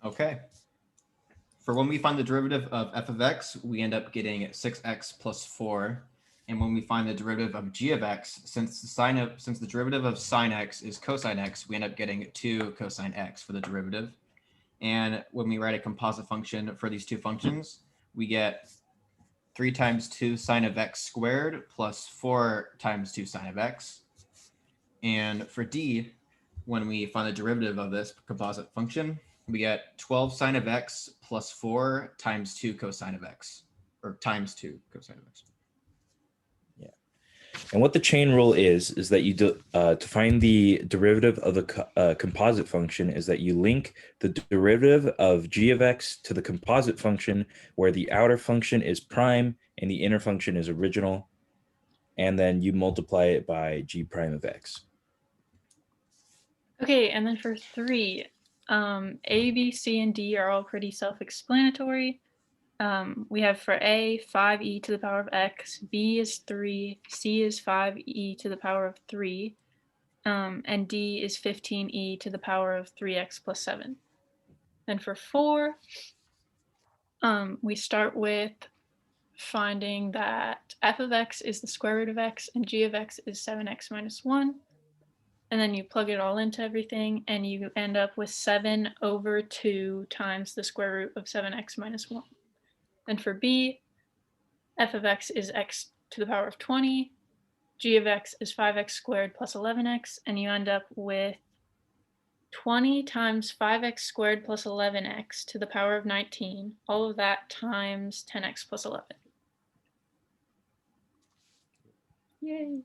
Okay. For when we find the derivative of f of x, we end up getting 6x plus 4. And when we find the derivative of g of x, since the derivative of sine x is cosine x, we end up getting 2 cosine x for the derivative. And when we write a composite function for these two functions, we get 3 times 2 sine of x squared plus 4 times 2 sine of x. And for d, when we find the derivative of this composite function, we get 12 sine of x plus 4 times 2 cosine of x, or times 2 cosine of x. Yeah. And what the chain rule is that you do, to find the derivative of a composite function is that you link the derivative of g of x to the composite function where the outer function is prime and the inner function is original, and then you multiply it by g prime of x. Okay, and then for 3, A, B, C, and D are all pretty self-explanatory. We have for A, 5e to the power of x, B is 3, C is 5e to the power of 3, and D is 15e to the power of 3x plus 7. Then for 4, we start with finding that f of x is the square root of x and g of x is 7x minus 1. And then you plug it all into everything and you end up with 7 over 2 times the square root of 7x minus 1. Then for b, f of x is x to the power of 20, g of x is 5x squared plus 11x, and you end up with 20 times 5x squared plus 11x to the power of 19, all of that times 10x plus 11. Yay!